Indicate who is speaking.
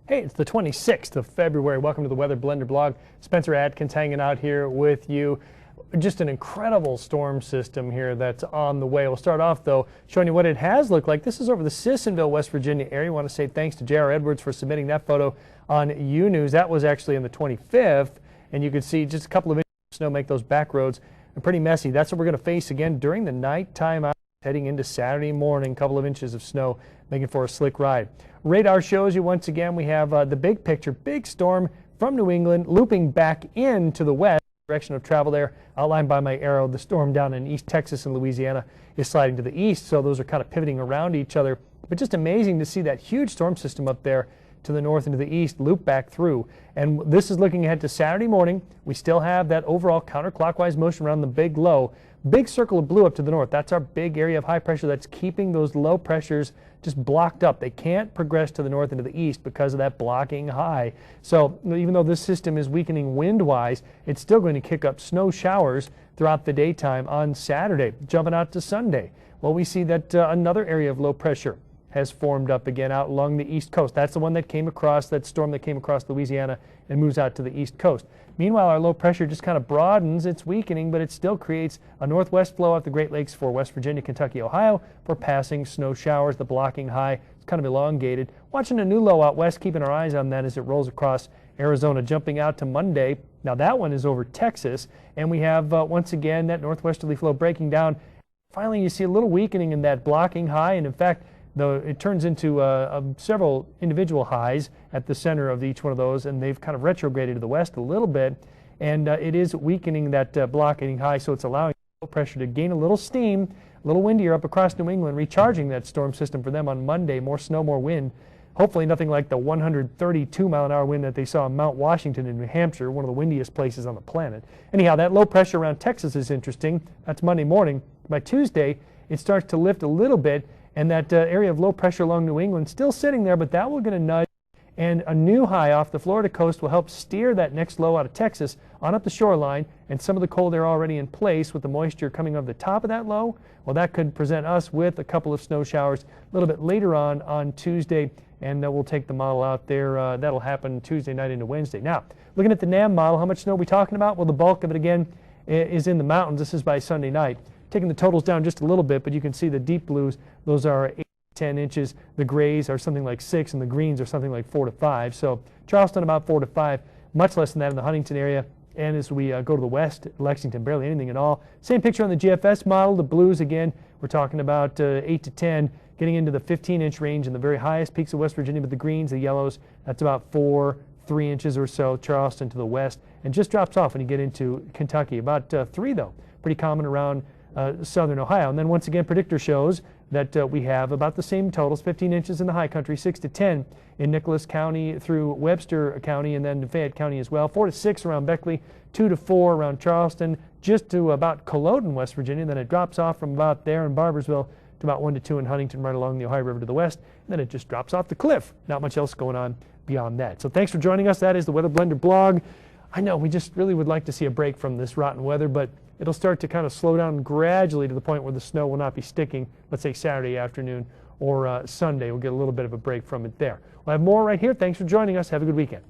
Speaker 1: Hey, it's the 26th of February. Welcome to the Weather Blender blog. Spencer Atkins hanging out here with you. Just an incredible storm system here that's on the way. We'll start off, though, showing you what it has looked like. This is over the Sissonville, West Virginia area. I want to say thanks to J.R. Edwards for submitting that photo on U-News. That was actually on the 25th, and you could see just a couple of inches of snow make those back roads pretty messy. That's what we're going to face again during the nighttime hours heading into Saturday morning. A couple of inches of snow making for a slick ride. Radar shows you once again we have the big picture, big storm from New England looping back into the west. Direction of travel there outlined by my arrow. The storm down in East Texas and Louisiana is sliding to the east, so those are kind of pivoting around each other. But just amazing to see that huge storm system up there to the north and to the east loop back through. And this is looking ahead to Saturday morning. We still have that overall counterclockwise motion around the big low. Big circle of blue up to the north. That's our big area of high pressure that's keeping those low pressures just blocked up. They can't progress to the north and to the east because of that blocking high. So even though this system is weakening wind-wise, it's still going to kick up snow showers throughout the daytime on Saturday. Jumping out to Sunday, well, we see that another area of low pressure has formed up again out along the east coast. That's the one that came across, that storm that came across Louisiana and moves out to the east coast. Meanwhile, our low pressure just kind of broadens. It's weakening, but it still creates a northwest flow off the Great Lakes for West Virginia, Kentucky, Ohio for passing snow showers. The blocking high is kind of elongated. Watching a new low out west, keeping our eyes on that as it rolls across Arizona, jumping out to Monday. Now that one is over Texas, and we have once again that northwesterly flow breaking down. Finally, you see a little weakening in that blocking high, and in fact, though it turns into several individual highs at the center of each one of those, and they've kind of retrograded to the west a little bit, and it is weakening that blocking high, so it's allowing low pressure to gain a little steam, a little windier up across New England, recharging that storm system for them on Monday. More snow, more wind. Hopefully nothing like the 132-mile-an-hour wind that they saw in Mount Washington in New Hampshire, one of the windiest places on the planet. Anyhow, that low pressure around Texas is interesting. That's Monday morning. By Tuesday, it starts to lift a little bit, and that area of low pressure along New England still sitting there, but that will get a nudge, and a new high off the Florida coast will help steer that next low out of Texas on up the shoreline, and some of the cold air already in place with the moisture coming over the top of that low. Well, that could present us with a couple of snow showers a little bit later on Tuesday, and we'll take the model out there. That'll happen Tuesday night into Wednesday. Now, looking at the NAM model, how much snow are we talking about? Well, the bulk of it again is in the mountains. This is by Sunday night. Taking the totals down just a little bit, but you can see the deep blues, those are 8 to 10 inches. The grays are something like 6, and the greens are something like 4 to 5. So Charleston about 4 to 5, much less than that in the Huntington area. And as we go to the west, Lexington, barely anything at all. Same picture on the GFS model. The blues, again, we're talking about 8 to 10, getting into the 15-inch range in the very highest peaks of West Virginia. But the greens, the yellows, that's about 3 inches or so. Charleston to the west, and just drops off when you get into Kentucky. About 3, though, pretty common around southern Ohio. And then once again, predictor shows that we have about the same totals, 15 inches in the high country, 6 to 10 in Nicholas County through Webster County, and then Fayette County as well, 4 to 6 around Beckley, 2 to 4 around Charleston, just to about Culloden, West Virginia. Then it drops off from about there in Barbersville to about 1 to 2 in Huntington, right along the Ohio River to the west. And then it just drops off the cliff. Not much else going on beyond that. So thanks for joining us. That is the Weather Blender blog. I know we just really would like to see a break from this rotten weather, but it'll start to kind of slow down gradually to the point where the snow will not be sticking, let's say Saturday afternoon or Sunday. We'll get a little bit of a break from it there. We'll have more right here. Thanks for joining us. Have a good weekend.